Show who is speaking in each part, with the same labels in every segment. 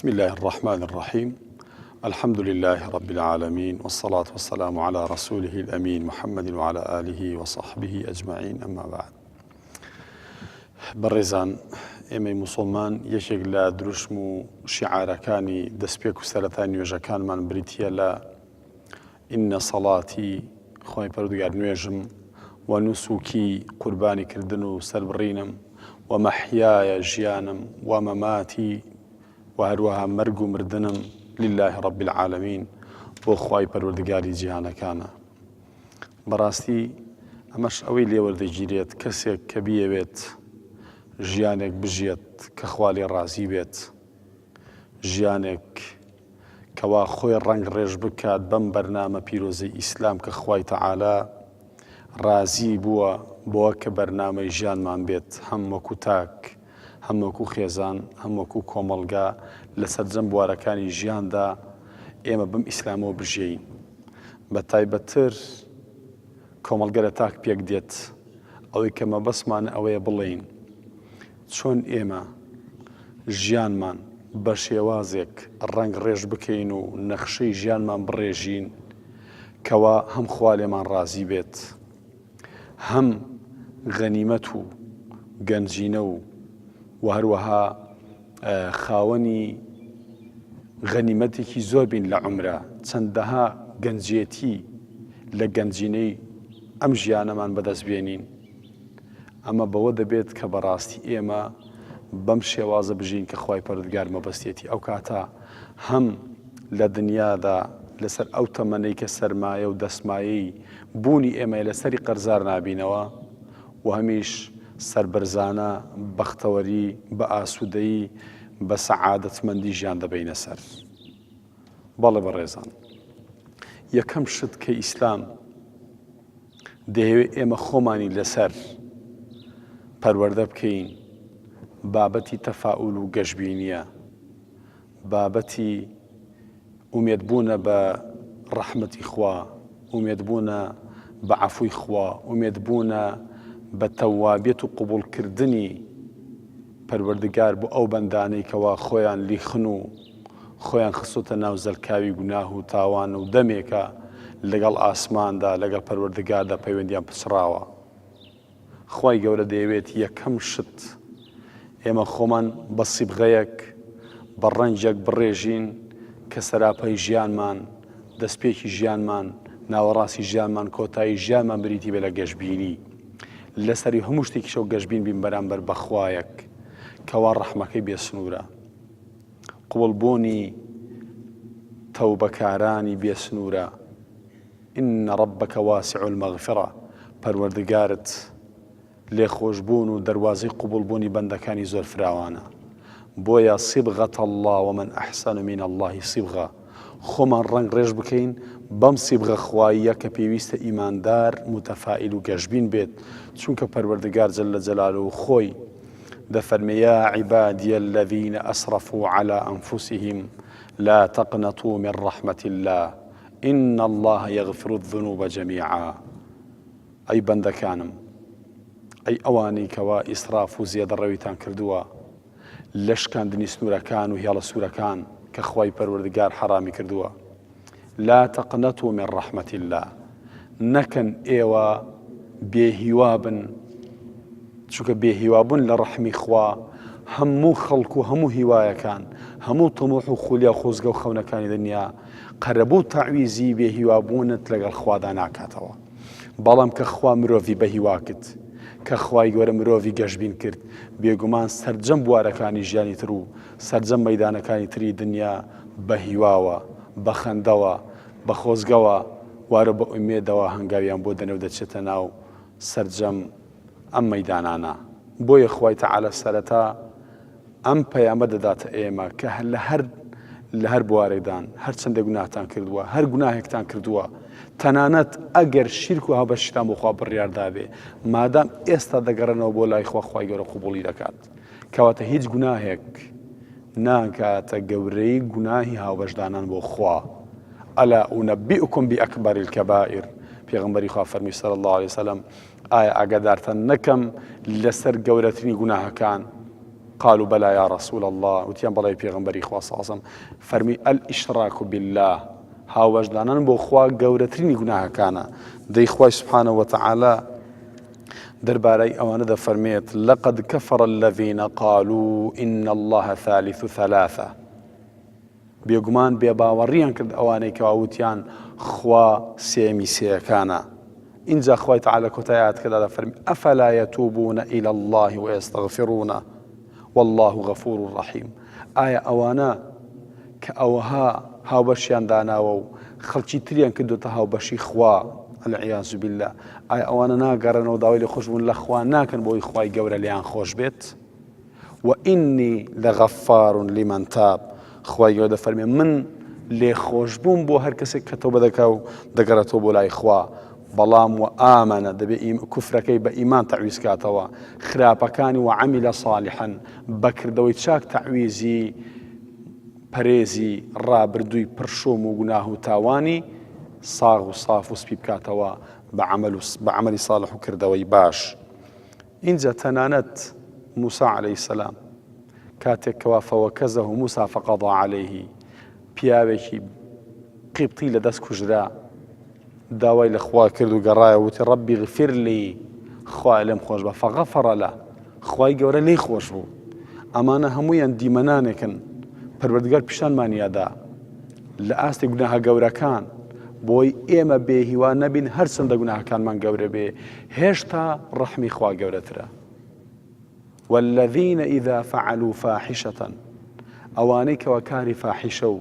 Speaker 1: بسم الله الرحمن الرحيم الحمد لله رب العالمين والصلاة والسلام على رسوله الأمين محمد وعلى آله وصحبه أجمعين أما بعد بەڕێزان ئێمەی موسڵمان یەکێک لە دروشم و شیعارەکانی دەستپێک و سەرەتا نوێژەکانمان بریتیە لە ئینە سەڵاتی خۆی پەروەردگار نوێژم و نوسوکی قوربانیکردن و سەربڕینم و مەحیایە ژیانم و مەماتی و هەروەها مەرگ و مردنم لله رب العالمین بۆ خوای پەروەردگاری جیهانەکانە. بەڕاستی ئەمەش ئەوەی لێوەردەگیرێت کەسێک کە بیەوێت ژیانێک بژێت کە خوا لێ ڕازی بێت، ژیانێک کەوا خۆی ڕەنگ ڕێژ بکات بەم بەرنامە پیرۆزەی ئیسلام کە خوای تەعالا ڕازی بووە بۆوە کە بەرنامەی ژیانمان بێت، هەم وەکو تاک، هەم وەکو خێزان، هەم وەکو کۆمەڵگا لە سەرجەم بوارەکانی ژیاندا ئێمە بم ئیسلامەوە بژێین. بە تایبەتتر کۆمەڵگە لە تاک پێک دێت ئەوەی کە مەبەسمان ئەوەیە بڵێین چۆن ئێمە ژیانمان بە شێوازێک ڕەنگ ڕێژ بکەین و نەخشەی ژیانمان بڕێژین کەوا هەم خوا لێمان ڕازی بێت، هەم غەنیمەت و گەنجینە و هەروەها خاوەنی غەنیمەتێکی زۆر بین لە عومرە، چەندەها گەنجێتی لە گەنجینەی ئەم ژیانەمان بەدەست بێنین. ئەمە بەوە دەبێت کە بەڕاستی ئێمە بەم شێوازە بژین کە خوای پەروەردگار مەبەستێتی ئەو کاتە هەم لە دنیادا لەسەر ئەو تەمەنەی کە سەرمایە و دەسمایەی بوونی ئێمە لەسەری قەرزار نابینەوە و هەمیش سەربەرزانە بەختەوەری بە ئاسوودەیی بە سەعادەتمەندی ژیان دەبەینە سەر. بەڵێ بەڕێزان، یەکەم شت کە ئیسلام دەیەوێت ئێمە خۆمانی لەسەر پەروەردە بکەین بابەتی تەفاؤل و گەشببینیە، بابەتی ئومێدبوونە بە ڕەحمەتی خوا، ئومێدبوونە بە عەفوی خوا، ئومێدبوونە بە تەوابێت و قوبوڵکردنی پەروەردگار بۆ ئەو بەندانەی کەوا خۆیان لیخن و خۆیان خستۆتە ناو زەرکاوی گوناه و تاوان و دەمێکە لەگەڵ ئاسماندا لەگەڵ پەروەردگاردا پەیوەندیان پچڕاوە. خوای گەورە دەیەوێت یەکەم شت ئێمە خۆمان بە سیبغەیەک بە ڕەنجێک بڕێژین کە سەراپەی ژیانمان، دەستپێکی ژیانمان، ناوەڕاستی ژیانمان، کۆتایی ژیانمان بریتی بێ لە گەشتبینی، لەسەری هەموو شتێکیشەوە گەشتبین بین بەرامبەر بەخوایەک کەوا ڕەحمەکەی بێسنوورە، قوبڵبوونی تەوبەکارانی بێسنوورە. ئین ڕەبەکە واسع المەغفرە، پەروەردگارت لێخۆشبوون و دەروازەی قوبڵبوونی بەندەکانی زۆر فراوانە. بۆیە صیبغەت الله ومن ئەحسن من الله صیبغە، خۆمان ڕەنگ ڕێژ بکەین بەم صیبغە خواییە کە پێویستە ئیماندار متەفائیل و گەشتبین بێت، چونکە پەروەردگار جەلە جەلالوهو خۆی دەفەرمێ یا عیبادیە الذین ئەسرفوا علی ئەنفوسهم لا تقنطوا من رحمة الله إن الله يغفر الذنوب جميعا. ئەی بەندەکانم، ئەی ئەوانەی کەوا ئیسراف و زێدەڕەویتان کردووە لە شکاندنی سنوورەکان و هێڵە سوورەکان کە خوای پەروەردگار حەرامی کردووە، لا تقنطوا من رحمة الله، نەکەن ئێوە بێهیوا بن، چونکە بێهیوابوون لە ڕەحمی خوا هەموو خەڵک و هەموو هیوایەکان، هەموو تەموح و خولیا و خۆزگە و خەونەکانی دنیا قەرەبوو تەعویزی بێهیوابوونت لەگەڵ خوادا ناکاتەوە. بەڵام کە خوا مرۆڤی بەهیوا کرد، کە خوای گەورە مرۆڤی گەشتبین کرد، بێگومان سەرجەم بوارەکانی ژیانی تر و سەرجەم مەیدانەکانی تری دنیا بە هیواوە، بە خەندەوە، بە خۆزگەوە، وارە بە ئومێدەوە هەنگاویان بۆ دەنێو دەچێتە ناو سەرجەم ئەم مەیدانانە. بۆیە خوای تەعالا سەرەتا ئەم پەیامە دەداتە ئێمە کە لە هەر بوارێکدان هەر چەندە گوناهتان کردووە، هەر گوناهێکتان کردووە، تەنانەت ئەگەر شیرک و هەڵبەشتان بۆ خوا بڕیاردا بێ، مادام ئێستا دەگەڕێنەوە بۆ لای خوا، خوای گەورە قوبوڵی دەکات. کەواتە هیچ گوناهێک ناکاتە گەورەی گوناهی هاوبەشدانان بۆ خوا. ئەلا ئونەبیئوکم بئەکبەری الکەبائر، پێغەمبەری خوا فەرمی صلی الله علیه وسلم، ئایا ئاگادارتان نەکەم لەسەر گەورەترین گوناهەکان؟ قالوا بلى يا رسول الله وتيان بەڵێ پێغەمبەری خوا صلی الله علیه و سلم فەرمی الئیشراک بالله هاوبەشدانان بۆ خوا گەورەترینی گوناهەکانە دەی خوای سبحانه وتعالى دەربارەی ئەوانە دەفەرمێت لقد كفر الذين قالوا إن الله ثالث ثلاثة بێگومان بێباوەڕیان کرد ئەوانەی کە وتیان خوا سێمی سێیەکانە اینجا خوای تعالى کۆتاییات کەدا دەفەرمی ئەفەلا يتوبون إلى الله ويستغفرونه والله غفور رحيم ئایا ئەوانە کە ئەوها هاوبەشیان داناوە و خەڵکی تریان کردوتە هاوبەشی خوا العیاذ بالله ئایا ئەوانە ناگەڕێنەوە داوای لێ خۆشبوون لە خوا ناکەن بۆی خوای گەورە لیان خۆش بێت وإني لغفار لمن تاب خوای گەورە دەفەرمێ من لێ خۆش بووم بۆ هەر کەسێک کە تەوبە دەکا و دەگەڕێتەوە بۆ لای خوا بەڵام و ئامەنە دەبێت کوفرەکەی بە ئیمان تەعویز کاتەوە خراپەکانی و عەمیلە صالحا بەکردەوەی چاک تەعویزی پەرێزی ڕابردووی پرشۆم و گوناه و تاوانی ساغ و صاف و سپی بکاتەوە بە عەمەلی صالح و کردەوەی باش اینجا تەنانەت موسى عليه السلام کاتێک کەوا فەوەکەزەه موسى فقضى عليه پیاوێکی قیبطی لەدەست کوژرا داوای لە خوا کرد و گەڕایە وتی ڕەبی غفر لی خوای لێم خۆش بە فەغەفەڕە لە خوای گەورە لێی خۆش بوو ئەمانە هەموویان دیمەنانێکن پەروەردگار پیشانمانیادا لە ئاستی گوناهە گەورەکان بۆی ئێمە بێهیوا نەبین هەر چەندە گوناهەکانمان گەورە بێ هێشتا ڕەحمی خوا گەورەترە والذين إذا فعلوا فاحشة ئەوانەی کەوە کاری فاحیشە و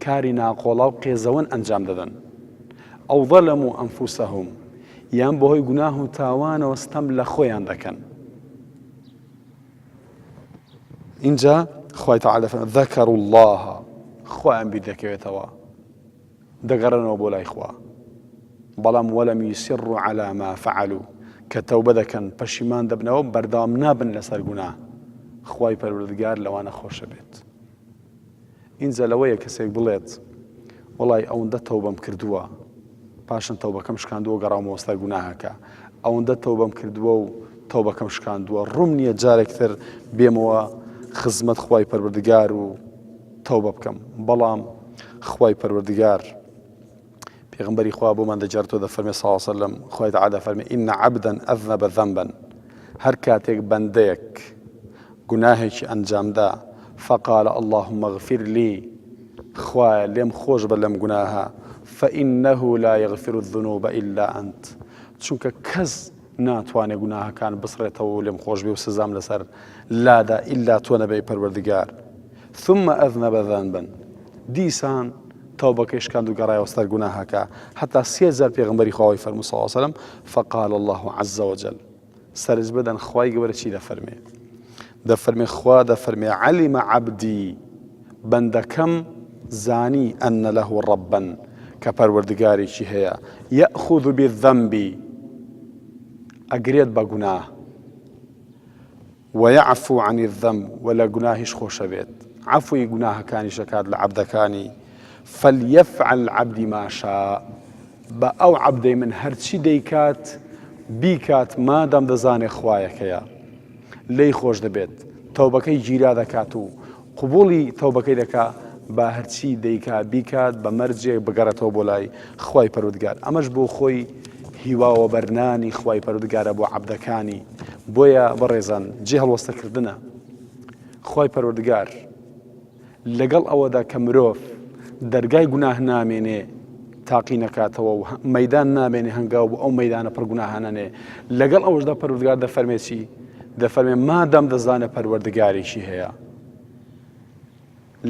Speaker 1: کاری ناقۆڵا و قێزەوەن ئەنجام دەدەن ئەو ظەلەموا ئەنفوسەهم یان بەهۆی گوناه و تاوانەوە ستەم لە خۆیان دەکەن اینجا خوای تعالی ذەکەروا الله خۆیان بیر دەکەوێتەوە دەگەڕێنەوە بۆ لای خوا بەڵام وەلەم یوسیڕوا عەلا ما فعلوا کە تەوبە دەکەن پەشیمان دەبنەوە بەردەوام نابن لەسەر گوناه خوای پەروەردگار لەوانە خۆشە بێت اینجا لەوەیە کەسێک بڵێت وەڵای ئەوەندە تەوبەم کردووە پاشان تەوبەکەم شکاندووە گەڕاومەوە سەر گوناهەکە ئەوەندە تەوبەم کردووە و تەوبەکەم شکاندووە ڕوون نییە جارێکتر بێمەوە خزمەت خوای پەروەردگار و تەوبە بکەم بەڵام خوای پەروەردگار پێغەمبەری خوا بۆمان دەجارتەوە دەفەرمێ صلی الله علیه وسلم خوای تعالی دەفەرمێ ئین عەبدا ئەذنەبە ذەنبا هەر کاتێک بەندەیەک گوناهێکی ئەنجامدا فقال اللهم اغفر لي خوایە لێم خۆش بە لەم گوناهە فإنه لا يغفر الذنوب إلا أنت چونکە کەس ناتوانێ گوناهەکان بسڕێتەوە و لێم خۆش بێ و سزام لەسەر لادا ئیلا تۆ نەبەی پەروەردگار ثم أذنب ذنبا دیسان تەوبەکەی شکاند و گەڕایەوە سەر گوناهەکە حتا 3000 پێغەمبەری خواوەی فەرموو صلی الله عليه وسلم فقال الله عز وجل سەرنج بدەن خوای گەورە چی دەفەرمێ دەفەرمێ خوا دەفەرمێ علم عبدی بەندەکەم زانی ئەنە له ڕەبەن کە پەروەردگارێکی هەیە یەأخذ بالذەنب ئەگرێت بە گوناه ويعفو عن الذنب ولا گوناهیش خۆشە بێت عفوی گوناهەکانیش دەکات لە عەبدەکانی فليفعل عبدي ما شاء بە ئەو عەبدەی من هەرچی دەیکات بیکات مادام دەزانێ خوایەکەیە لێی خۆش دەبێت تەوبەکەی گیرا دەکات و قبوڵی تەوبەکەی دەکات با هەرچی دەیکات بیکات بە مەرجێک بگەڕێتەوە بۆ لای خوای پەروەردگار ئەمەش بۆ خۆی هیواوە بەرنانی خوای پەروەردگارە بۆ عەبدەکانی بۆیە بەڕێزان جێ هەڵوەستەکردنە خوای پەروەردگار لەگەڵ ئەوەدا کە مرۆڤ دەرگای گوناه نامێنێ تاقی نەکاتەوە و مەیدان نامێنێ هەنگاو بۆ ئەو مەیدانە پڕ گوناهانەنێ لەگەڵ ئەوەشدا پەروەردگار دەفەرمێ چی دەفەرمێ مادام دەزانێ پەروەردگارێکی هەیە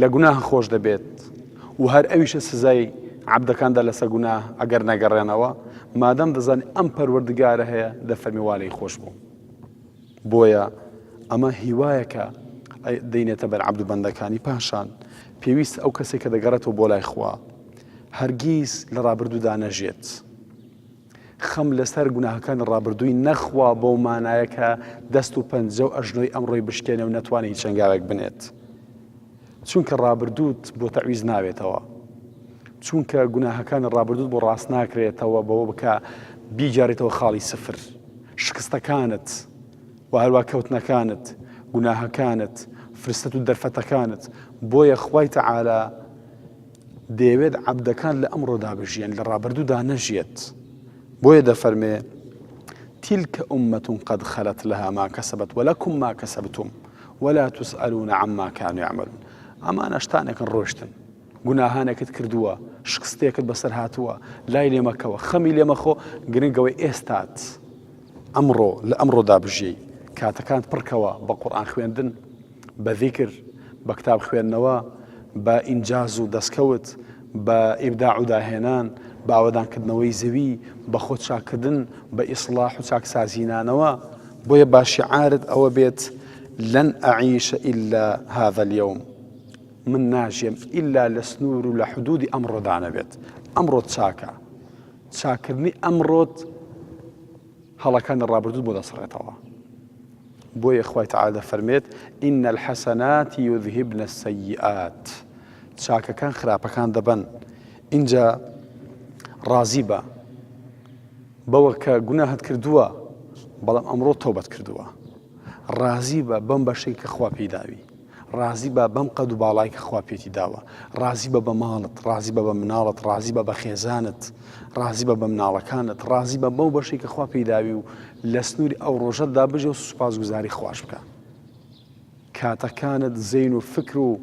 Speaker 1: لە گوناه خۆش دەبێت و هەر ئەویشە سزای عەبدەکاندا لەسەر گوناه ئەگەر نەگەڕێنەوە مادام دەزانێ ئەم پەروەردگارە هەیە دەفەرمێ وا لێی خۆش بوو بۆیە ئەمە هیوایەکە دەینێتە بەر عەبد و بەندەکانی پاشان پێویست ئەو کەسێک کە دەگەڕێتەوە بۆ لای خوا هەرگیز لە ڕابردوودا نەژێت خەم لەسەر گوناهەکانی ڕابردووی نەخوا بەو مانایە کە دەست و پەنجە و ئەژنۆی ئەمڕۆی بشکێنێ و نەتوانێت هیچ چەنگاوێک بنێت چونکە ڕابردووت بۆ تەعویز ناوێتەوە چونکە گوناهەکانی ڕابردووت بۆ ڕاست ناکرێتەوە بەوە بکە بیجارێتەوە خاڵی سفر شکستەکانت و هەروە کەوتنەکانت گوناهەکانت فرستە و دەرفەتەکانت بۆیە خوای تەعالا دەیەوێت عەبدەکان لە ئەمڕۆدا بژیان لە ڕابردوودا نەژێت بۆیە دەفەرمێ تلك أمة قد خلت لها ما كسبت ولكم ما كسبتم ولا تسألون عما كانوا يعملون ئەمانە شتانێکن ڕۆشتن گوناهانێکت کردووە شکستێکت بەسەر هاتووە لای لێمەکەوە خەمی لێمەخۆ گرنگەوەی ئێستات ئەمڕۆ لە ئەمڕۆدا بژێی کاتەکانت پڕکەوە بە قورئان خوێندن بە ذیکر بە کتاب خوێندنەوە بە ئینجاز و دەستکەوت بە ئیبداع و داهێنان بە ئاوەدانکردنەوەی زەوی بە خۆ چاکردن بە ئیسڵاح و چاکسازینانەوە بۆیە با شیعارت ئەوە بێت لەن ئەعیشە ئیلا هذا اليوم من ناژێم ئیلا لە سنوور و لە حدودی ئەمڕۆدا نەبێت ئەمڕۆت چاکە چاکردنی ئەمڕۆت هەڵەکانی ڕابردوود بۆ دەسڕێتەوە بۆیە خوای تەعالا دەفەرمێت ئین الحەسەنات یذهبن السەیئات چاکەکان خراپەکان دەبەن اینجا ڕازی بە بەوە کە گوناهت کردووە بەڵام ئەمڕۆ تەوبەت کردووە ڕازی بە بەم بەشەی کە خوا پێی داوی ڕازی بە بەم قەد و باڵای کە خوا پێتی داوە ڕازی بە بە ماڵت ڕازی بە بە مناڵت ڕازی بە بە خێزانت ڕازی بە بە مناڵەکانت ڕازی بە بەو بەشەی کە خوا پێی داوی و لە سنووری ئەو ڕۆژەتدا بژێ و سوپاسگوزاری خوش بکە کاتەکانت زەین و فکر و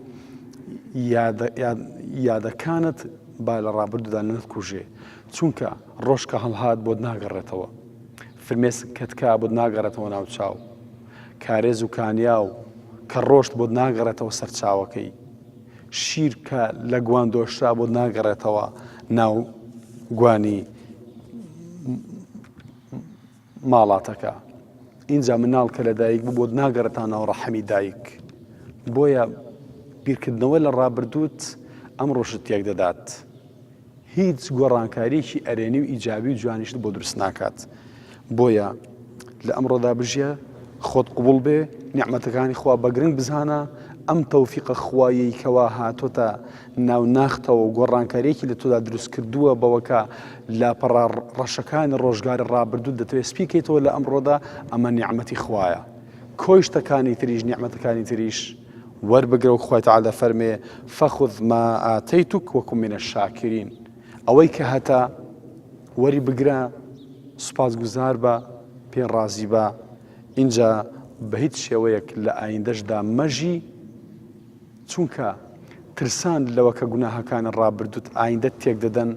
Speaker 1: یادەکانت با لە ڕابردوودا نەتکوژێ چونکە ڕۆژ کە هەڵهات بۆت ناگەڕێتەوە فرمێسکت کا بۆت ناگەڕێتەوە ناو چاو کارێز و کانیا و کە ڕۆشت بۆت ناگەڕێتەوە سەر چاوەکەی شیر کە لە گوان دۆشرا بۆت ناگەڕێتەوە ناو گوانی ماڵاتەکە اینجا مناڵ کە لە دایک بوو بۆت ناگەڕێتان ناو ڕەحەمی دایک بۆیە بیرکردنەوە لە ڕابردووت ئەم ڕۆژت تێک دەدات هیچ گۆڕانکاریەکی ئەرێنی و ئیجابی و جوانیشت بۆ دروست ناکات بۆیە لە ئەمڕۆدا بژیە خۆت قوبوڵ بێ نیعمەتەکانی خوا بەگرنگ بزانە ئەم تەوفیقە خوایەی کەوا هاتۆتە ناو ناختەوە و گۆڕانکاریەکی لە تۆدا دروست کردووە بەوەکە لاپەڕا ڕەشەکانی ڕۆژگاری ڕابردوو دەتوێت سپیکەیتەوە لە ئەمڕۆدا ئەمە نیعمەتی خوایە کۆی شتەکانی تریش نیعمەتەکانی تریش وەربگرە و خوای تەعالا فەرمێ فەخذ ما ئاتەیتوک وەکن منە الشاکرین ئەوەی کە هەتا وەری بگرە سوپاسگوزار بە پێ ڕازی بە اینجا بە هیچ شێوەیەک لە ئایندەشدا مەژی چونکە ترسان لەوە کە گوناهەکانی ڕابردووت ئایندەت تێک دەدەن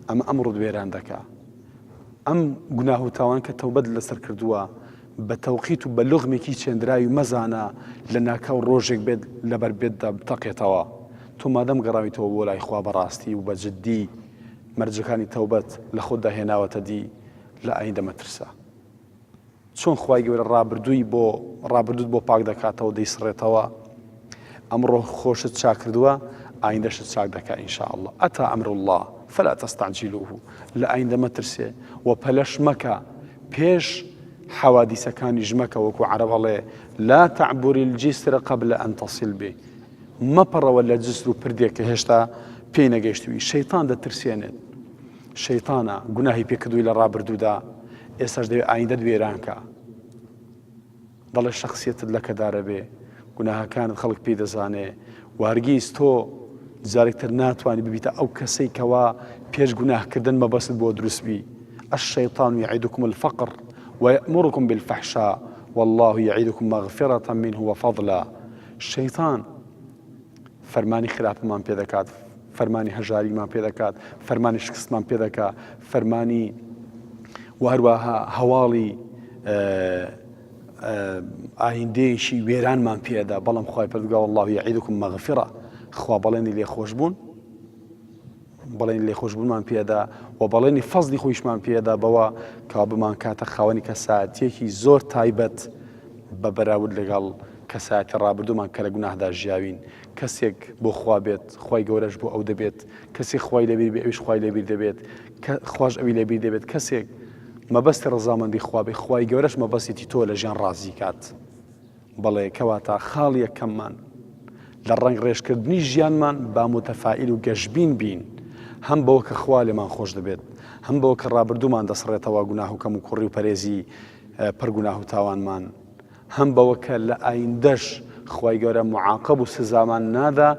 Speaker 1: ئەمە ئەمڕۆ وێران دەکا ئەم گوناه و تاوان کە تەوبەت لەسەر کردووە بە تەوقیت و بە لوغمێکی چێندراوی مەزانە لە ناکاو ڕۆژێک بێت لەبەر بێتدا بتەقێتەوە تۆ مادەم گەڕاویتەوە بۆ لای خوا بەڕاستی و بە جددی مەرجەکانی تەوبەت لە خۆتدا هێناوەتە دی لە ئایندە مەترسە چۆن خوای گەورە ڕابردووت بۆ پاک دەکاتەوە دەیسڕێتەوە ئەمڕۆ خۆشت چاک کردووە ئایندەشت چاک دەکات ئینشاء الله ئەتا ئەمر الله فلا تستعجلوه لە ئایندە مەترسێ و پەلەش مەکە پێش حەوادیسەکانی ژمەکە وەکو عەرەبەڵێ لا تعبری الجسر قبل أن تصل به مەپەڕەوە لە جسر و پردێک کە هێشتا پێی نەگەیشتووی شەیتان دەترسێنێت شەیتانە گوناهی پێکردووی لە ڕابردوودا ئێستاش دەوێت ئایندەت وێرانکە دەڵێ شەخسیەتت لەکەدارە بێ گوناهەکانت خەڵک پێی دەزانێ وارگیز تۆ جارێکتر ناتوانانی ببیتە ئەو کەسەی کەوا پێش گوناهکردن مەبەست بۆ دروستبی الشەیطان یعیدکم الفقر ويأمركم بالفحشاء والله يعيدكم مغفرة منه وفضلا الشيطان فەرمانی خراپمان پێ دەکات فەرمانی هەژاریمان پێ دەکات فەرمانی شکستمان پێ دەکات فەرمانی وهروەها هەواڵی ئایندەیەکی وێرانمان پێدا بەڵام خوای پەروەردگار والله يعيدكم مغفرة خوا بەڵێنی لێخۆشبوون بەڵێنی لێخۆشبوونمان پێدا و بەڵێنی فەزلی خۆیشمان پێدا بەوە کەوا بمان کاتە خاوەنی کەساتیەکی زۆر تایبەت بە بەراورد لەگەڵ کەساتی ڕابردوومان کە لە گوناهدا ژیاوین کەسێک بۆ خوا بێت خوای گەورەش بۆ ئەو دەبێت کەسێک خوای لەبیر بێ ئەویش خوای لەبیر دەبێت خوش ئەوی لەبیر دەبێت کەسێک مەبەستی ڕەزامەندی خوا بێ خوای گەورەش مەبەستی تۆ لە ژیان ڕازی کات بەڵێ کەواتە خاڵ یەکەممان لە ڕەنگ ڕێژکردنی ژیانمان با متەفائیل و گەشبین بین هەم بەوە کە خوا لێمان خۆش دەبێت هەم بەوە کە ڕابردوومان دەسڕێتەوە گوناه و کەم و کوڕی و پەرێزی پڕ گوناه و تاوانمان هەم بەوە کە لە ئایندەش خوای گەورە معاقب و سزامان نادا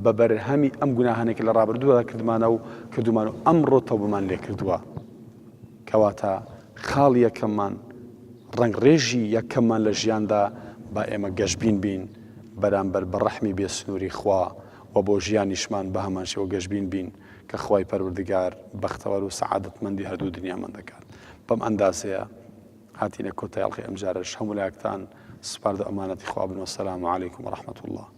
Speaker 1: بە بەرهەمی ئەم گوناهانێکی لە ڕابردوودا کردمانە و کردومان و ئەمڕۆ تەوبەمان لێ کردووە کەواتە خاڵ یەکەممان ڕنگڕێژی یەکەممان لە ژیاندا با ئێمە گەشتبین بین بەرامبەر بە ڕەحمی بێسنووری خوا و بۆ ژیانیشمان بە هەمان شێوە گەشتبین بین کە خوای پەروەردگار بەختەوەر و سەعادەتمەندی هەردوو دنیامان دەکات بەم ئەندازەیە هاتینە کۆتای ئەڵقی ئەم جارەش هەموو لایەکتان سپاردە ئەمانەتی خوا بن وەسەلام عەلەیکوم وەڕەحمەتوڵڵاه